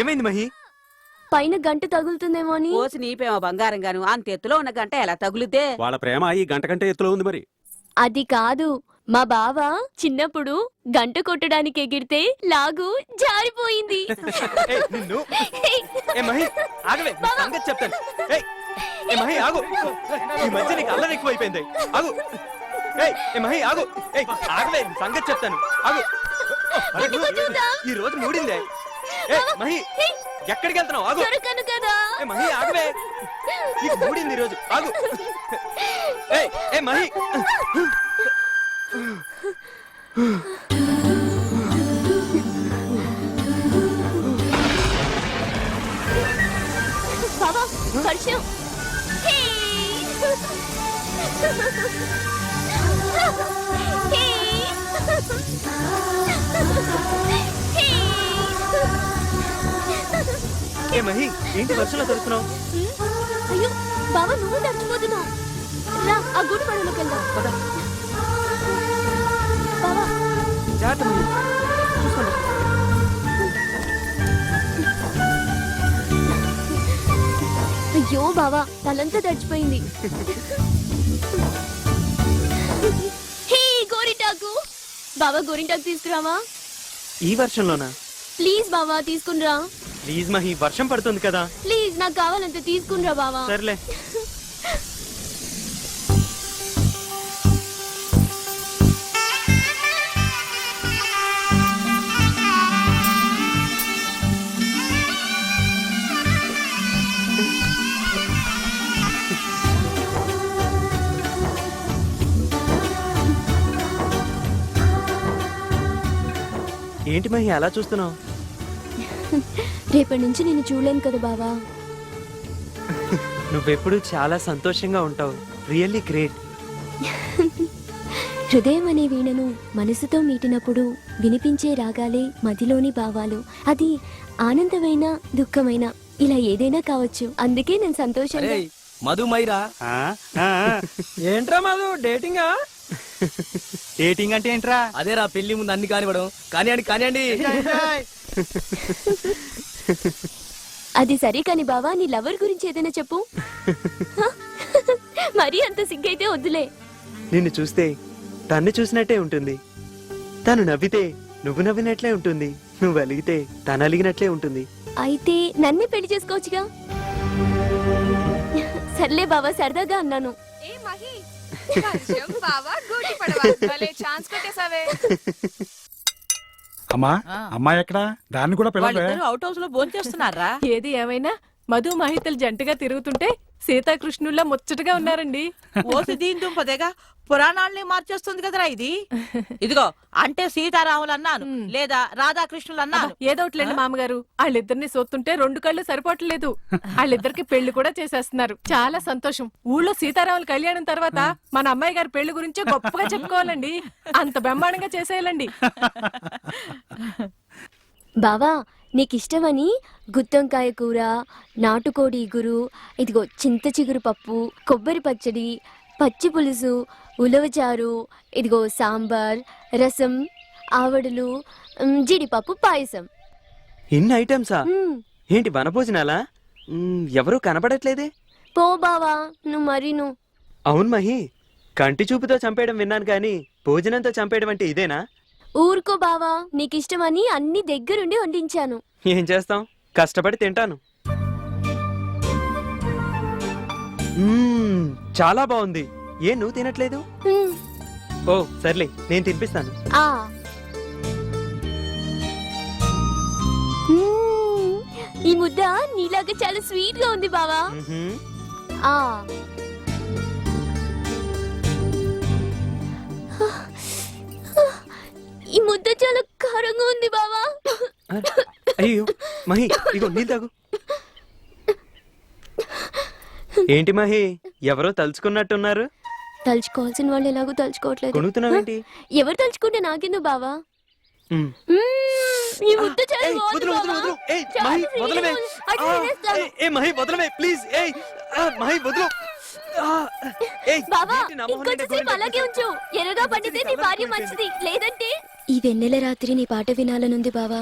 ఏమైంది మహి? పైన గంట తగులుతుందేమో అని. పోసి నీపేమో బంగారం గాను అంత ఎత్తులో ఉన్న గంట ఎలా తగులుతే? వాళ్ళ ప్రేమ ఈ గంట కంటే ఎత్తులో ఉంది మరి. అది కాదు, మా బావ చిన్నప్పుడు గంట కొట్టడానికి ఎగిరితే లాగు జారిపోయింది. ఏయ్, నిన్ను. ఏ మహి, ఆగవే, నీ సంగతి చెప్తాను. ఏయ్, ఏ మహి ఆగు. ఈ మధ్య నీకు అల్లరి ఎక్కువైపోయింది. ఆగు. ఏయ్, ఏ మహి ఆగు. ఏయ్, ఆగవే, నీ సంగతి చెప్తాను. ఆగు. ఈ రోజు మూడిందే. ఏ మహి, ఎక్కడికి వెళ్తున్నావు? ఆగు. దొరకను కదా. ఏ మహి ఆగవే, నీకు మూడింది ఈ రోజు. ఆగు. ఏయ్, ఏ మహి. బాబా వర్షం. హే! హే! హే! ఏ మహి, ఏంటి వర్షంలో తడుస్తున్నావు? అయ్యో బాబా, నువ్వు తడిచిపోతున్నావు. రా, ఆ గుడి పడవలోకి వెళ్దాం. పద. బాబా జాగ్రత్త మహి, చూసుకోండి. అయ్యో బావా, తలంతా తడిచిపోయింది. హే గోరింటాకు, బావా గోరింటాకు తీసుకురావా? ఈ వర్షంలోనా? ప్లీజ్ బావా తీసుకునిరా. ప్లీజ్ మహి, వర్షం పడుతుంది కదా. ప్లీజ్ నాకు కావాలంటే తీసుకునిరా బావా. సర్లే. ఏంటి మహి అలా చూస్తున్నావు? రేపటి నుంచి నేను చూడలేను కదా బావా. నువ్వెప్పుడు చాలా సంతోషంగా ఉంటావు. Really great. హృదయం అనే వీణను మనసుతో మీటినప్పుడు వినిపించే రాగాలే మదిలోని భావాలు. అది ఆనందమైన దుఃఖమైన ఇలా ఏదైనా కావచ్చు. అందుకే నేను సంతోషంగా. మధు మైరా ఏంట్రా మధు, డేటింగా? డేటింగ్ అంటే ఏంట్రా? అదేరా పెళ్లి ముందు అన్ని కానివ్వడం. కానివ్వండి. అది సరే కాని బావా, నీ లవర్ గురించి ఏదైనా చెప్పు. మరీ అంత సిగ్గైతే వద్దులే. నిన్ను చూస్తే తన్ను చూసినట్టే ఉంటుంది. తను నవ్వితే నువ్వు నవ్వినట్లే ఉంటుంది. నువ్వు అలిగితే తను అలిగినట్లే ఉంటుంది. అయితే నన్నే పెళ్లి చేసుకోవచ్చుగా. సర్లే బావా, సరదాగా అన్నాను. అమ్మా, అమ్మాయి ఎక్కడా? దాన్ని కూడా పిల్లలు అవుట్ హౌస్ లో భోంచేస్తున్నారా? ఏది ఏమైనా మధు మహితలు జంటగా తిరుగుతుంటే సీతాకృష్ణుల్లా ముచ్చటగా ఉన్నారండి. ఓసి దీని దుంపదేగా పురాణాలని మార్చేస్తుంది కదరా ఇది. ఇదిగో అంటే సీతారాములు అన్నాను, లేదా రాధాకృష్ణులు అన్నాను. ఏదోట్లేండి మామగారు, వాళ్ళిద్దరిని సోతుంటే 2 కళ్ళు సరిపోవట్లేదు. వాళ్ళిద్దరికి పెళ్లి కూడా చేసేస్తున్నారు. చాలా సంతోషం. ఊళ్ళో సీతారాముల కళ్యాణం తర్వాత మన అమ్మాయి గారి పెళ్లి గురించే గొప్పగా చెప్పుకోవాలండి. అంత బ్రహ్మాండంగా చేసేయాలండి. బావా, నీకిష్టమని గుత్తొంకాయ కూర, నాటుకోడి ఇగురు, ఇదిగో చింత చిగురు పప్పు, కొబ్బరి పచ్చడి, పచ్చి పులుసు, ఉలవచారు, ఇదిగో సాంబార్, రసం, ఆవడలు, జీడిపప్పు పాయసం. ఇన్ని ఐటమ్సా? మ్మ్. ఏంటి వనభోజనాలా? ఎవరూ కనపడట్లేదే. పో బావా, నువ్వు మరీను. అవును మహి, కంటి చూపుతో చంపేయడం విన్నాను కానీ భోజనంతో చంపేయడం అంటే ఇదేనా? ఊరుకో బావా, నీకిష్టమని అన్ని దగ్గరుండి వండించాను. ఏం చేస్తాం, కష్టపడి తింటాను. చాలా బాగుంది. ఏ నువ్వు తినట్లేదు? మ్మ్. ఓ సర్లే, నేను తినిపిస్తాను. ఆ. మ్మ్. ఈ ముద్ద నీలాగా చాలా స్వీట్ గా ఉంది బావా. మ్హూ. ఆ. ఈ ముద్ద చాలా కారంగా ఉంది బావా. అయ్యో మహి, ఇగో నీళ్ళు తాగు. ఏంటి మహి, ఎవరో తలుచుకున్నట్టున్నారు? తలుచుకోవాల్సిన వాళ్ళు ఎలాగో తలుచుకోవట్లేదు. కొనుక్కున్నావేంటి? ఎవరు తలుచుకుంటే నాకెందుకు బావా. ఈ ముద్ద చాలా బాగుంది బావా. చాలా sweet గా ఉంది. అటు తినేస్తాను. ప్లీజ్. మహి వదులు. బావా, ఇంకొంచెంసేపు అలాగే ఉంచు. ఎర్రగా పండితే నీ భార్య మంచిది, లేదంటే. ఈ వెన్నెల రాత్రి నీ పాట వినాలనుంది బావా.